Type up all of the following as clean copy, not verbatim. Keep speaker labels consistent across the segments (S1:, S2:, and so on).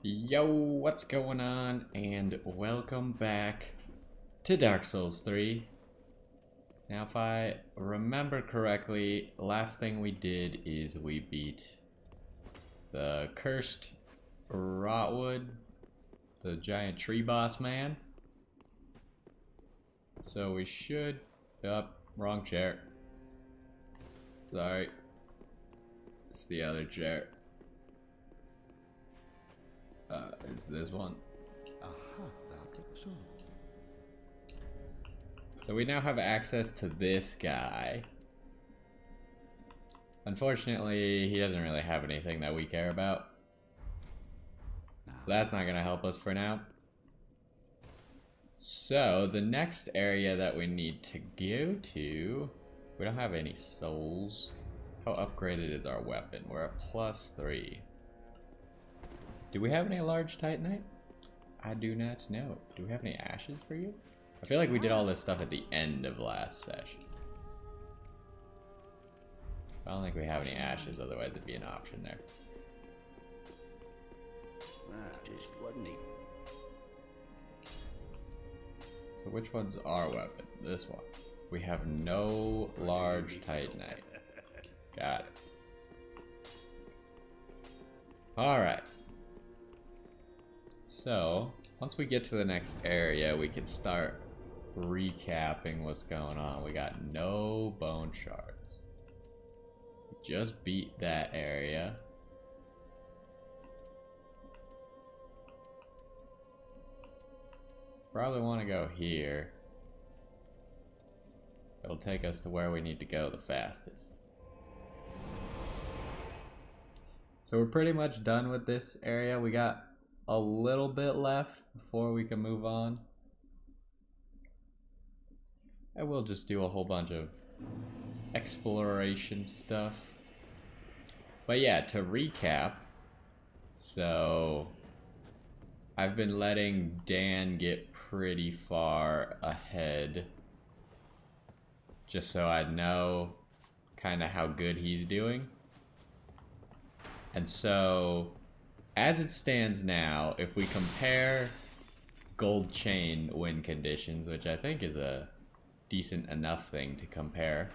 S1: Yo, what's going on? And welcome back to Dark Souls 3. Now, if I remember correctly, last thing we did is we beat the cursed Rotwood, the giant tree boss man. So we should... wrong chair. Sorry. It's the other chair. Is this one. So we now have access to this guy. Unfortunately, he doesn't really have anything that we care about. So that's not gonna help us for now. So the next area that we need to go to, we don't have any souls. How upgraded is our weapon? We're at +3. Do we have any large titanite? I do not know. Do we have any ashes for you? I feel like we did all this stuff at the end of last session. I don't think we have any ashes, otherwise it'd be an option there. So which one's our weapon? This one. We have no large titanite. Got it. Alright. So, once we get to the next area, we can start recapping what's going on. We got no bone shards. We just beat that area. Probably want to go here. It'll take us to where we need to go the fastest. So we're pretty much done with this area. We got a little bit left before we can move on. I will just do a whole bunch of exploration stuff. But yeah, to recap, so I've been letting Dan get pretty far ahead just so I know kind of how good he's doing. And so as it stands now, if we compare gold chain win conditions, which I think is a decent enough thing to compare,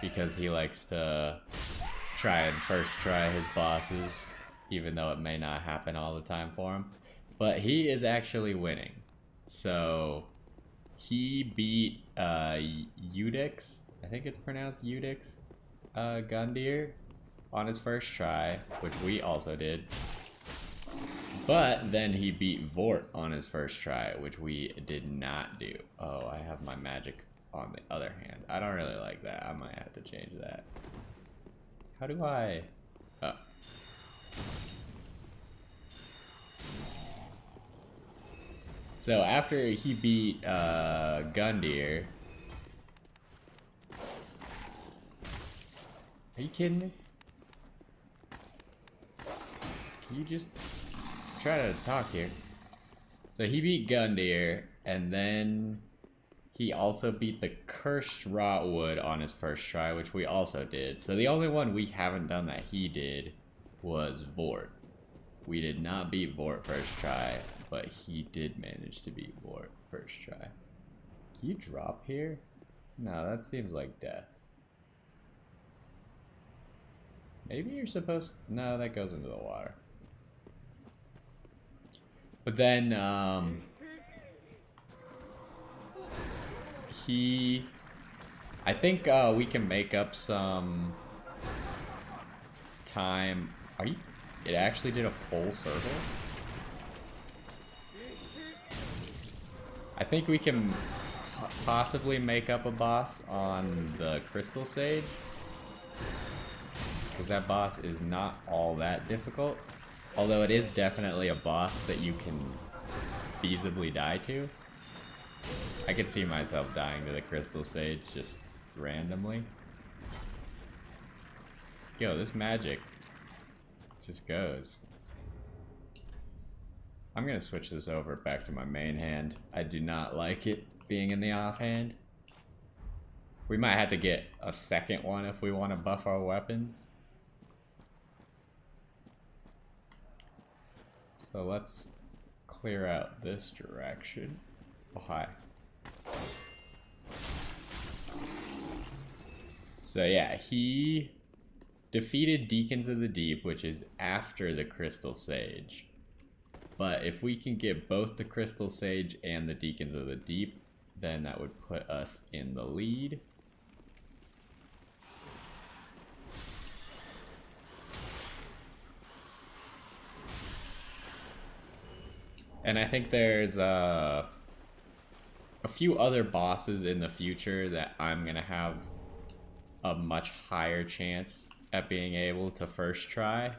S1: because he likes to try and first try his bosses, even though it may not happen all the time for him. But he is actually winning. So he beat Udix, I think it's pronounced Udix, Gundyr, on his first try, which we also did. But then he beat Vort on his first try, which we did not do. Oh, I have my magic on the other hand. I don't really like that. I might have to change that. How do I... Oh. So after he beat Gundyr... Are you kidding me? You just try to talk here. So he beat Gundyr, and then he also beat the cursed Rotwood on his first try, which we also did. So the only one we haven't done that he did was Vort. We did not beat Vort first try, but he did manage to beat Vort first try. Can you drop here? No, that seems like death. Maybe you're supposed... No, that goes into the water. But then, I think we can make up some time. It actually did a full circle? I think we can possibly make up a boss on the Crystal Sage, because that boss is not all that difficult. Although it is definitely a boss that you can feasibly die to. I could see myself dying to the Crystal Sage just randomly. Yo, this magic just goes. I'm gonna switch this over back to my main hand. I do not like it being in the offhand. We might have to get a second one if we want to buff our weapons. So let's clear out this direction. Oh, hi. So yeah, he defeated Deacons of the Deep, which is after the Crystal Sage. But if we can get both the Crystal Sage and the Deacons of the Deep, then that would put us in the lead. And I think there's a few other bosses in the future that I'm going to have a much higher chance at being able to first try.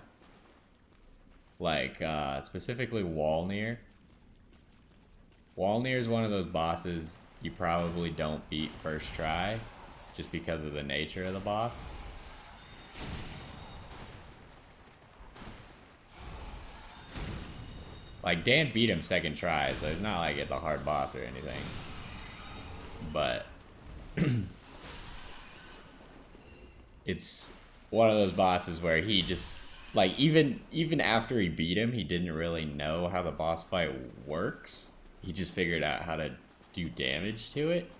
S1: Like, specifically Walnir. Walnir is one of those bosses you probably don't beat first try, just because of the nature of the boss. Like, Dan beat him second try, so it's not like it's a hard boss or anything. But it's one of those bosses where he just, like, even after he beat him, he didn't really know how the boss fight works. He just figured out how to do damage to it,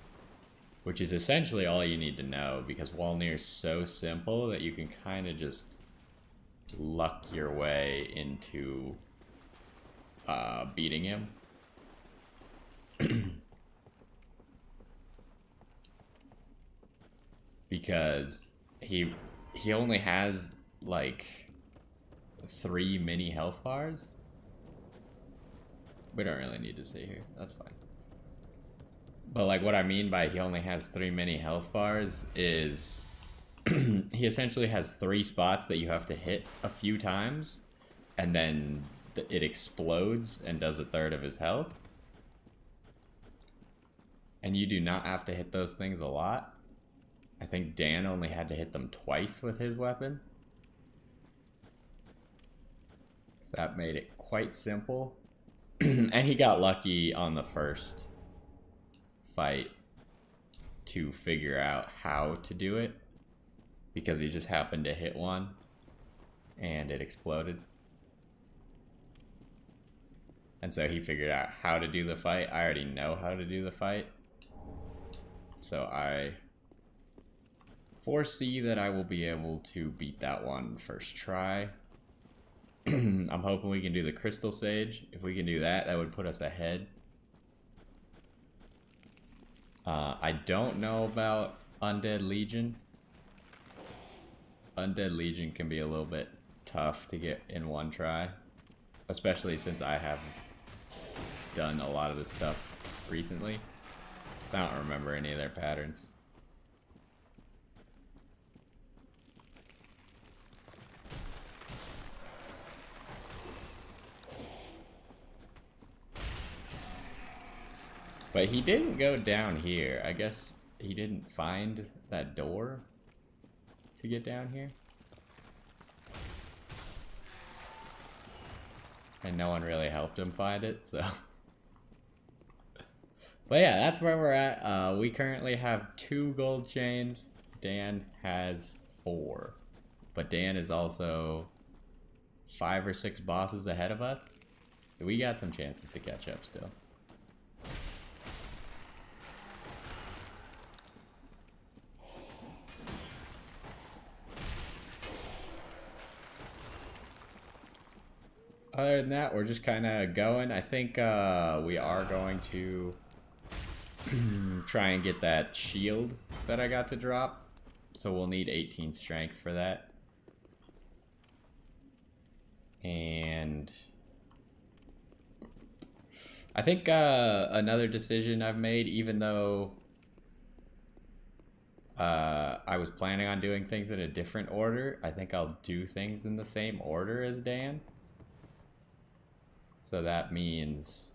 S1: which is essentially all you need to know, because Walnir is so simple that you can kind of just luck your way into beating him. Because he only has like 3 mini health bars. We don't really need to stay here, that's fine. But like what I mean by he only has 3 mini health bars is he essentially has 3 spots that you have to hit a few times, and then it explodes and does 1/3 of his health. And you do not have to hit those things a lot. I think Dan only had to hit them twice with his weapon. So that made it quite simple. And he got lucky on the first fight to figure out how to do it, because he just happened to hit one and it exploded. And so he figured out how to do the fight. I already know how to do the fight, so I foresee that I will be able to beat that one first try. I'm hoping we can do the Crystal Sage. If we can do that, that would put us ahead. I don't know about Undead Legion. Undead Legion can be a little bit tough to get in one try, especially since I have done a lot of this stuff recently, so I don't remember any of their patterns. But he didn't go down here. I guess he didn't find that door to get down here. And no one really helped him find it, so. But yeah, that's where we're at. We currently have 2 gold chains. Dan has 4. But Dan is also 5 or 6 bosses ahead of us. So we got some chances to catch up still. Other than that, we're just kind of going. I think we are going to try and get that shield that I got to drop. So we'll need 18 strength for that. And I think another decision I've made, even though I was planning on doing things in a different order, I think I'll do things in the same order as Dan. So that means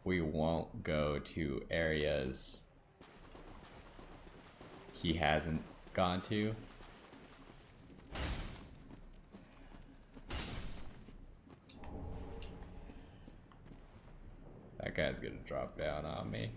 S1: we won't go to areas he hasn't gone to. That guy's gonna drop down on me.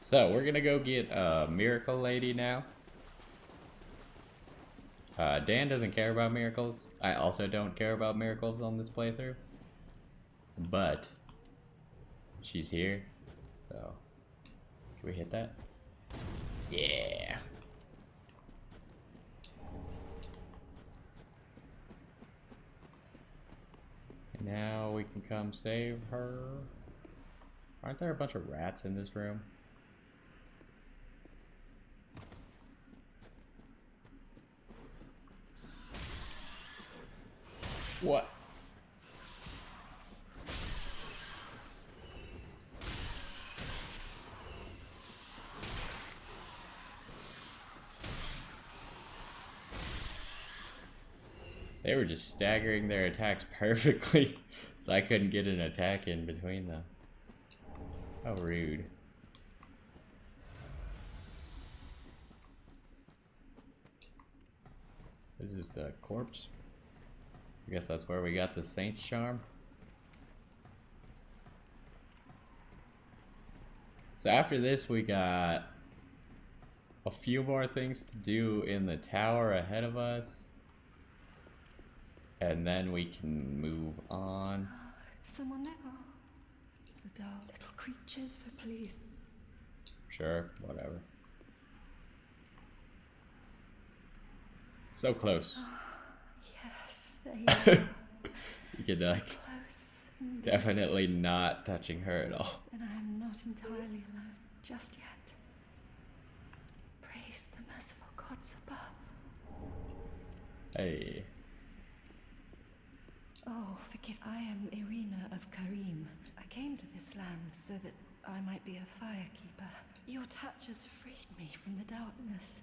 S1: So we're gonna go get Miracle Lady now. Dan doesn't care about miracles. I also don't care about miracles on this playthrough. But she's here, so can we hit that? Yeah. And now we can come save her. Aren't there a bunch of rats in this room? What? They were just staggering their attacks perfectly, so I couldn't get an attack in between them. How rude. This is just a corpse. I guess that's where we got the Saint's Charm. So after this, we got a few more things to do in the tower ahead of us. And then we can move on.
S2: Someone there? Oh, the dark little creatures, so please.
S1: Sure, whatever. So close.
S2: Oh, yes, there you are.
S1: You could
S2: So
S1: like
S2: close.
S1: definitely not touching her at all.
S2: And I am not entirely alone just yet. Praise the merciful gods above.
S1: Hey.
S2: Oh, forgive. I am Irina of Comin. I came to this land so that I might be a firekeeper. Your touch has freed me from the darkness.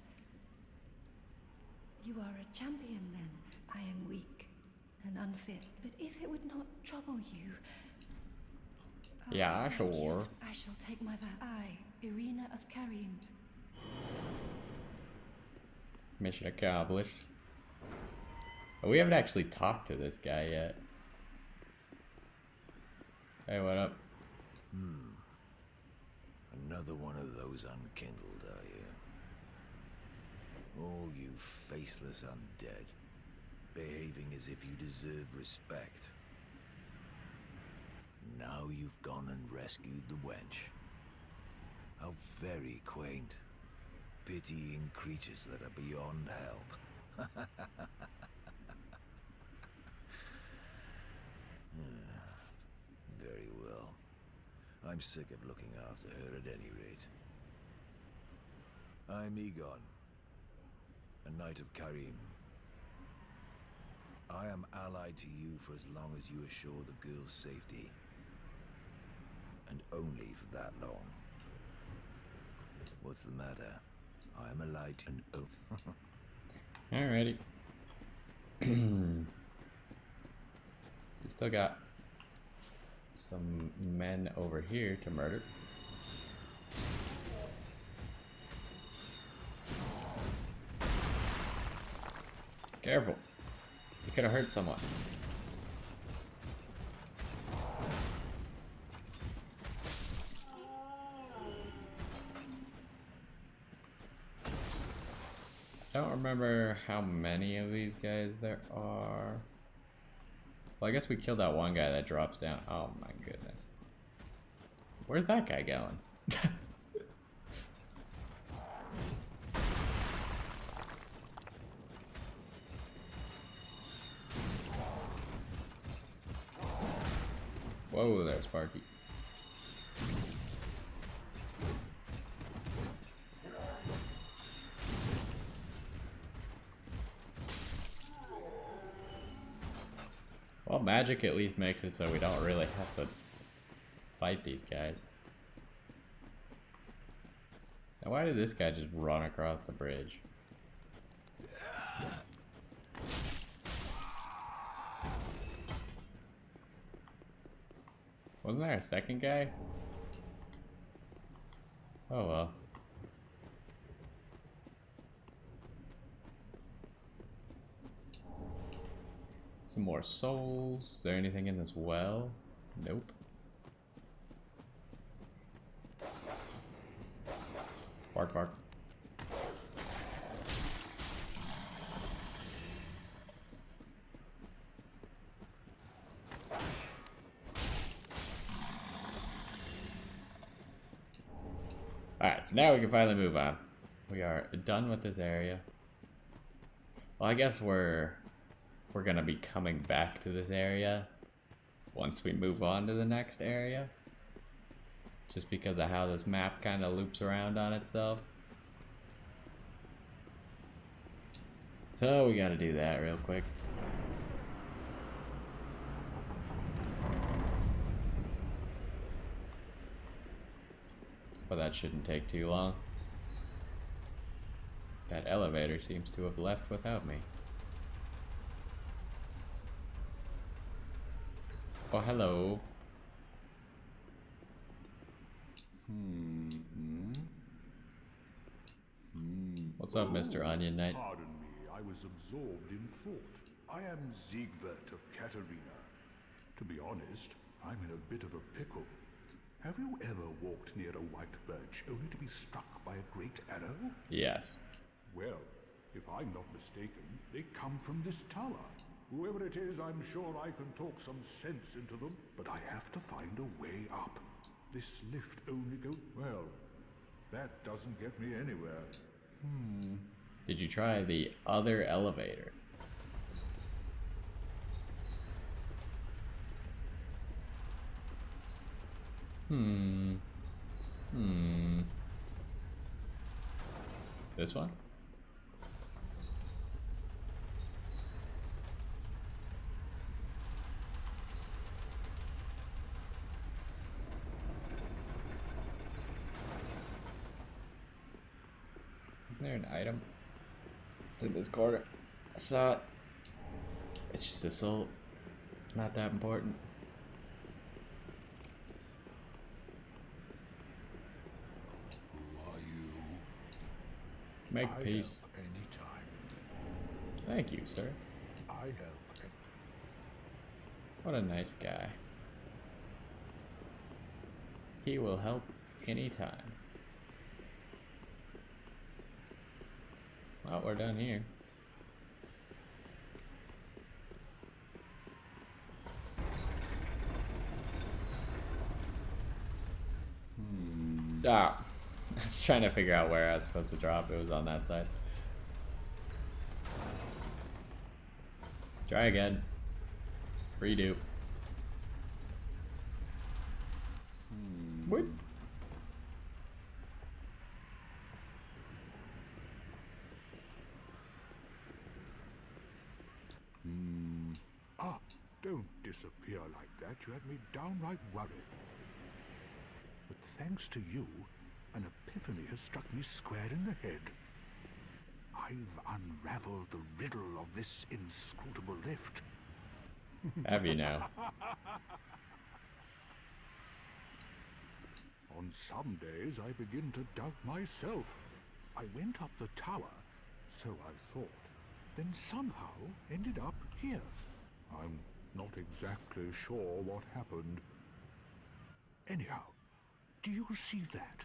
S2: You are a champion, then. I am weak and unfit. But if it would not trouble you...
S1: Yeah, sure.
S2: I shall take my vow. I, Irina of Karim.
S1: Mission accomplished. But we haven't actually talked to this guy yet. Hey, what up?
S3: Another one of those unkindled, are you? Oh, you faceless undead. Behaving as if you deserve respect. Now you've gone and rescued the wench. How very quaint. Pitying creatures that are beyond help. Very well. I'm sick of looking after her at any rate. I'm Egon, a knight of Karim. I am allied to you for as long as you assure the girl's safety. And only for that long. What's the matter? I am allied to an oath.
S1: Alrighty. We still got some men over here to murder. Careful. You could have hurt someone. I don't remember how many of these guys there are. Well, I guess we killed that one guy that drops down. Oh my goodness. Where's that guy going? Whoa there, Sparky. Well, magic at least makes it so we don't really have to fight these guys. Now, why did this guy just run across the bridge? Wasn't there a second guy? Oh well. Some more souls. Is there anything in this well? Nope. bark. Alright, so now we can finally move on. We are done with this area. Well, I guess we're gonna be coming back to this area once we move on to the next area. Just because of how this map kind of loops around on itself. So we gotta do that real quick. But that shouldn't take too long. That elevator seems to have left without me. Oh, hello. What's up, Mr. Onion Knight?
S4: Pardon me, I was absorbed in thought. I am Siegwart of Katarina. To be honest, I'm in a bit of a pickle. Have you ever walked near a white birch only to be struck by a great arrow?
S1: Yes.
S4: Well, if I'm not mistaken, they come from this tower. Whoever it is, I'm sure I can talk some sense into them, but I have to find a way up. This lift only goes... well, that doesn't get me anywhere.
S1: Did you try the other elevator? This one? Isn't there an item? It's in this corner. I saw it. It's just a soul. Not that important.
S4: Who are you?
S1: Make
S4: I
S1: peace.
S4: help anytime.
S1: Thank you, sir.
S4: I help
S1: What a nice guy. He will help anytime. Well, we're done here. Ah, I was trying to figure out where I was supposed to drop. It was on that side. Try again. Redo. What?
S4: Ah, don't disappear like that. You had me downright worried. But thanks to you, an epiphany has struck me square in the head. I've unraveled the riddle of this inscrutable lift.
S1: Have you now?
S4: On some days I begin to doubt myself. I went up the tower, so I thought, then somehow ended up here. I'm not exactly sure what happened. Anyhow, do you see that?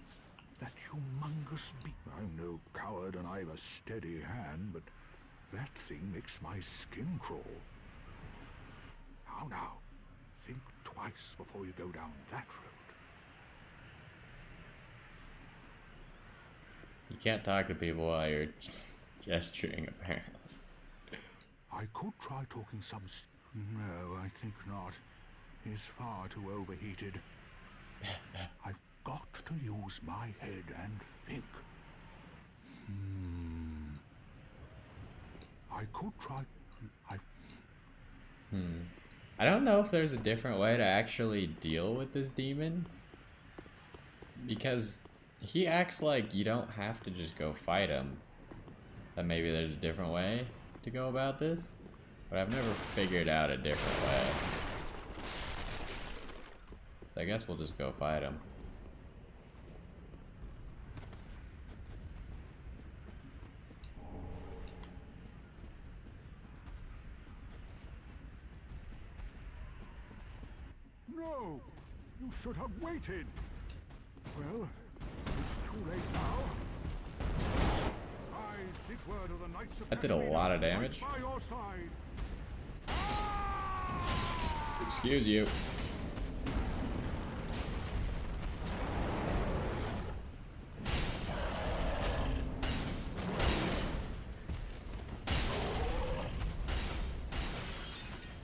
S4: That humongous beast? I'm no coward and I've a steady hand, but that thing makes my skin crawl. How now? Think twice before you go down that road.
S1: You can't talk to people while you're gesturing, apparently.
S4: I could try talking some... No, I think not. He's far too overheated. I've got to use my head and think. I could try...
S1: I don't know if there's a different way to actually deal with this demon. Because he acts like you don't have to just go fight him. That maybe there's a different way to go about this. But I've never figured out a different way. So I guess we'll just go fight him.
S4: No! You should have waited! Well, it's too late now. Seek word of the Knights of
S1: That did a
S4: Camellia
S1: lot of
S4: to fight
S1: damage.
S4: by your side.
S1: Excuse you.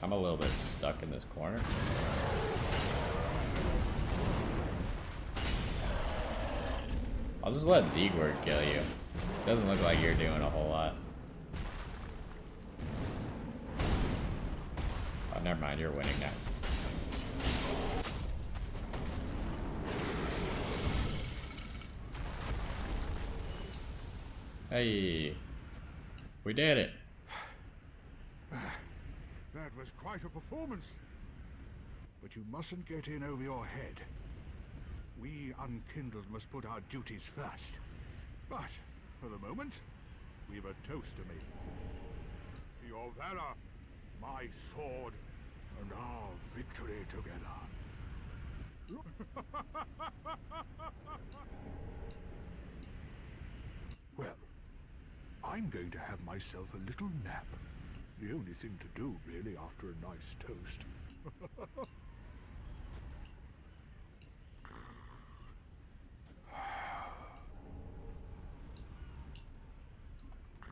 S1: I'm a little bit stuck in this corner. I'll just let Ziegward kill you. Doesn't look like you're doing a whole lot. Oh, never mind, you're winning now. Hey, we did it.
S4: That was quite a performance. But you mustn't get in over your head. We unkindled must put our duties first. But, for the moment, we've a toast to make. For your valor, my sword, and our victory together. Well, I'm going to have myself a little nap. The only thing to do, really, after a nice toast.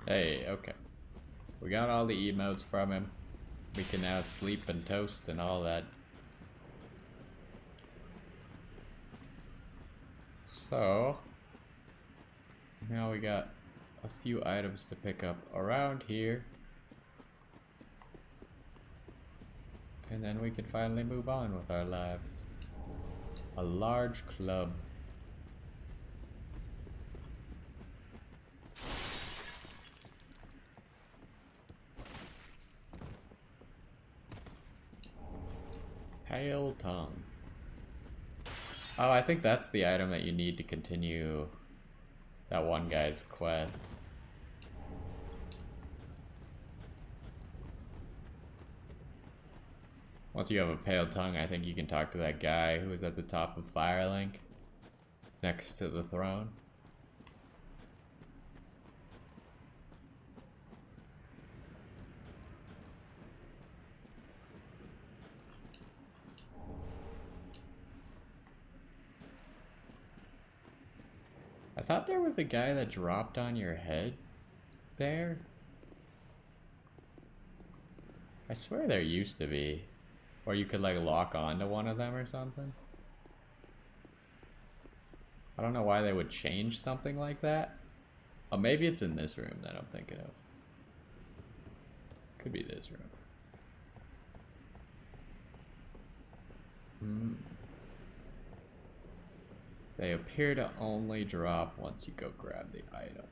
S1: Hey, okay. We got all the emotes from him. We can now sleep and toast and all that. So, now we got a few items to pick up around here. And then we can finally move on with our lives. A large club. Pale tongue. Oh, I think that's the item that you need to continue that one guy's quest. Once you have a pale tongue, I think you can talk to that guy who is at the top of Firelink, next to the throne. I thought there was a guy that dropped on your head there. I swear there used to be. Or you could like lock onto one of them or something. I don't know why they would change something like that. Oh, maybe it's in this room that I'm thinking of. Could be this room. They appear to only drop once you go grab the item.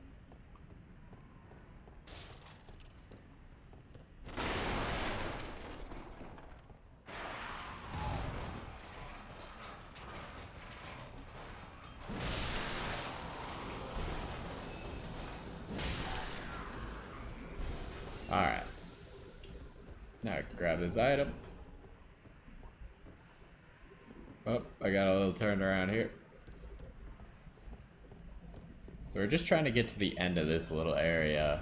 S1: Alright. Now I can grab this item. Oh, I got a little turned around here. So we're just trying to get to the end of this little area.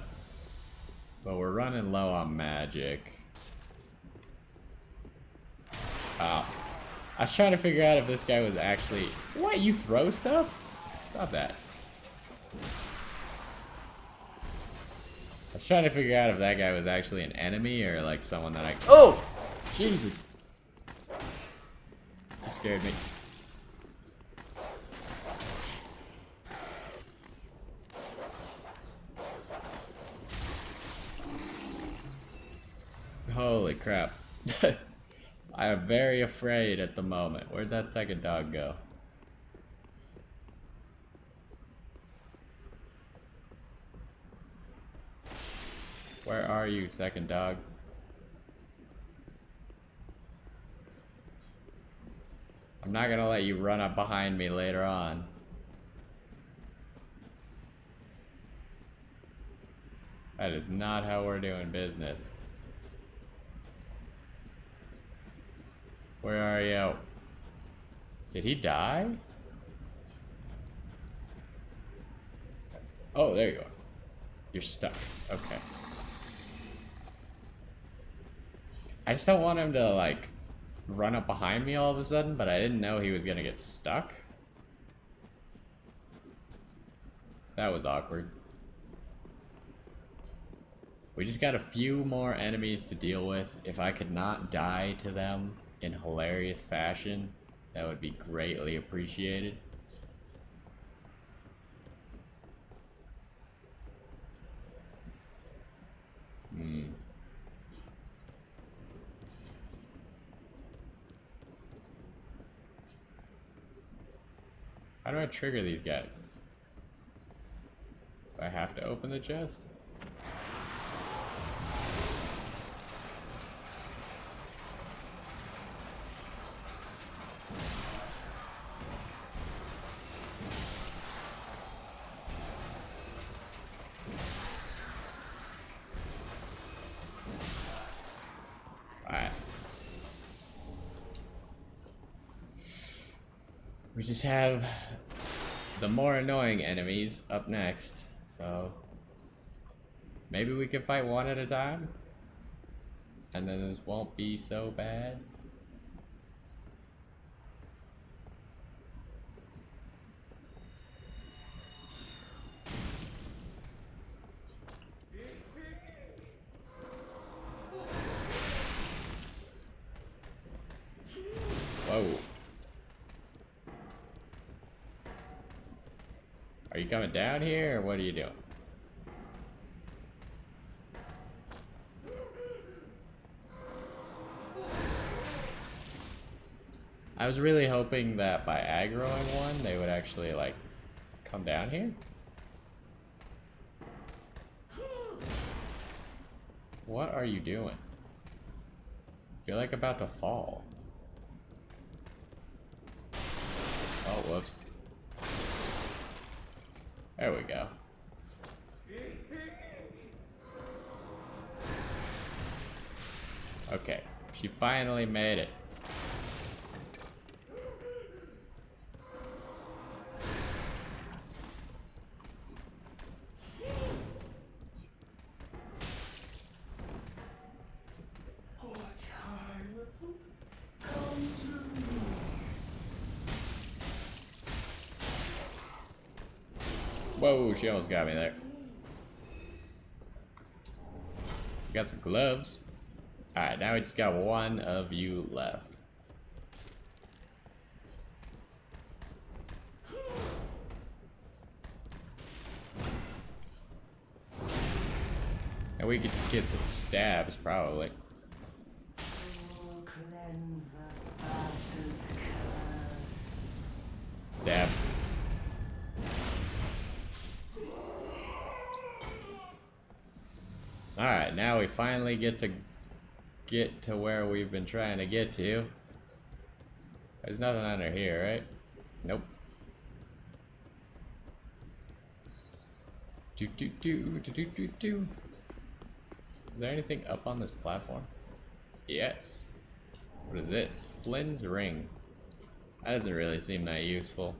S1: But we're running low on magic. Oh. I was trying to figure out if this guy was actually... What? You throw stuff? Stop that. I was trying to figure out if that guy was actually an enemy or like someone that I... Oh! Jesus! You scared me. Holy crap. I am very afraid at the moment. Where'd that second dog go? Where are you, second dog? I'm not gonna let you run up behind me later on. That is not how we're doing business. Where are you? Did he die? Oh, there you are. You're stuck. Okay. I just don't want him to, like, run up behind me all of a sudden, but I didn't know he was gonna get stuck. So that was awkward. We just got a few more enemies to deal with. If I could not die to them in hilarious fashion, that would be greatly appreciated. How do I trigger these guys? Do I have to open the chest? Alright. We just have the more annoying enemies up next, so maybe we can fight one at a time, and then this won't be so bad. Whoa. Are you coming down here, or what are you doing? I was really hoping that by aggroing one, they would actually, like, come down here. What are you doing? You're, like, about to fall. Oh, whoops. There we go. Okay, she finally made it. Whoa, she almost got me there. Got some gloves. Alright, now we just got one of you left. And we could just get some stabs, probably. Stab. Alright, now we finally get to where we've been trying to get to. There's nothing under here, right? Nope. Is there anything up on this platform? Yes. What is this? Flynn's ring. That doesn't really seem that useful.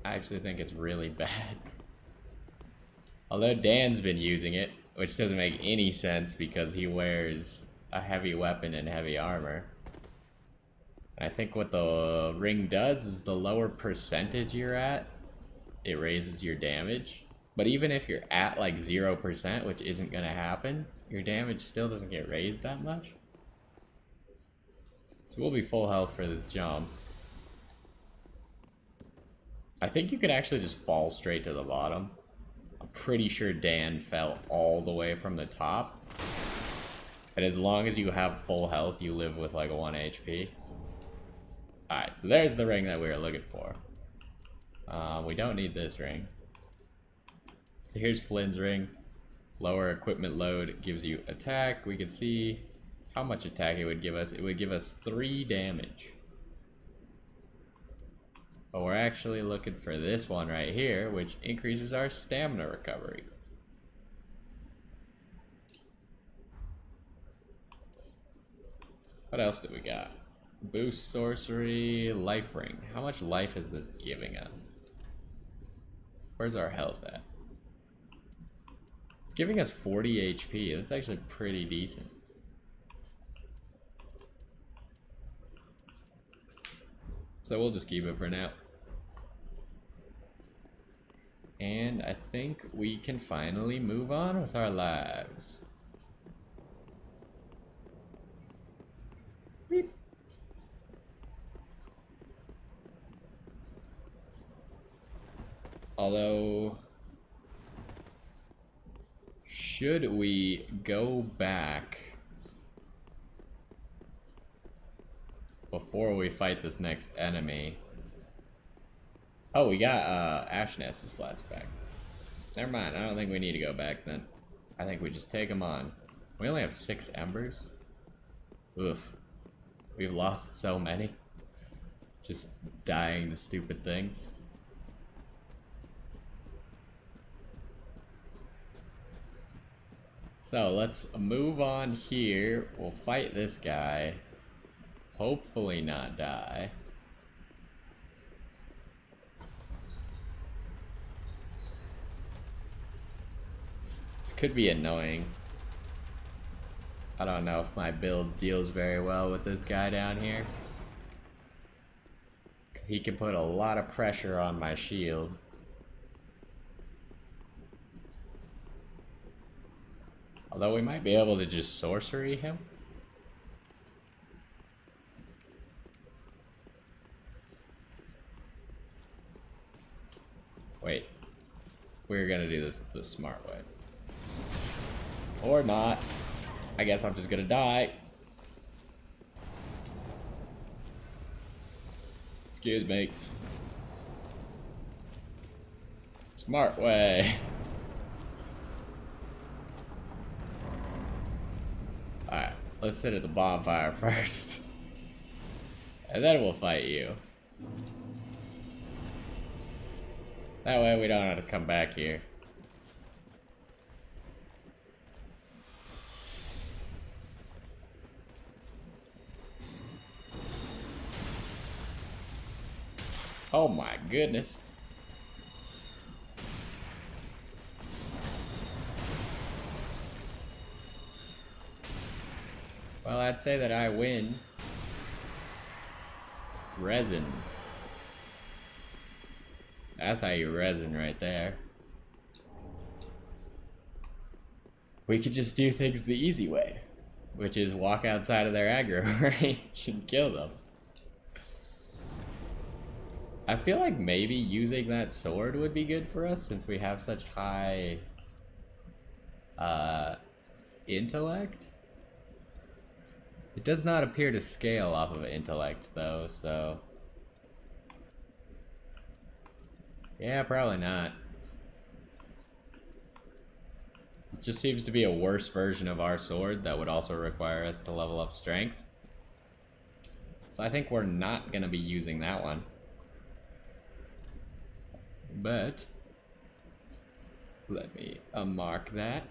S1: I actually think it's really bad. Although Dan's been using it, which doesn't make any sense because he wears a heavy weapon and heavy armor. And I think what the ring does is the lower percentage you're at, it raises your damage. But even if you're at like 0%, which isn't gonna happen, your damage still doesn't get raised that much. So we'll be full health for this jump. I think you could actually just fall straight to the bottom. I'm pretty sure Dan fell all the way from the top. And as long as you have full health, you live with like 1 HP. Alright, so there's the ring that we were looking for. We don't need this ring. So here's Flynn's ring. Lower equipment load gives you attack. We can see how much attack it would give us. It would give us 3 damage. But we're actually looking for this one right here, which increases our stamina recovery. What else do we got? Boost sorcery, life ring. How much life is this giving us? Where's our health at? giving us 40 HP. That's actually pretty decent. So we'll just keep it for now. And I think we can finally move on with our lives. Beep. Although, should we go back before we fight this next enemy? Oh, we got Ashness's flashback. Never mind, I don't think we need to go back then. I think we just take them on. We only have 6 embers. Oof. We've lost so many. Just dying to stupid things. So let's move on here. We'll fight this guy. Hopefully not die. This could be annoying. I don't know if my build deals very well with this guy down here. Because he can put a lot of pressure on my shield. Although we might be able to just sorcery him. Wait. We're gonna do this the smart way. Or not. I guess I'm just gonna die. Excuse me. Smart way. Alright, let's sit at the bonfire first. And then we'll fight you. That way we don't have to come back here. Oh my goodness. Well, I'd say that I win. Resin. That's how you resin right there. We could just do things the easy way, which is walk outside of their aggro range and kill them. I feel like maybe using that sword would be good for us since we have such high intellect. It does not appear to scale off of intellect though, so yeah, probably not. It just seems to be a worse version of our sword that would also require us to level up strength. So I think we're not gonna be using that one. But let me unmark that.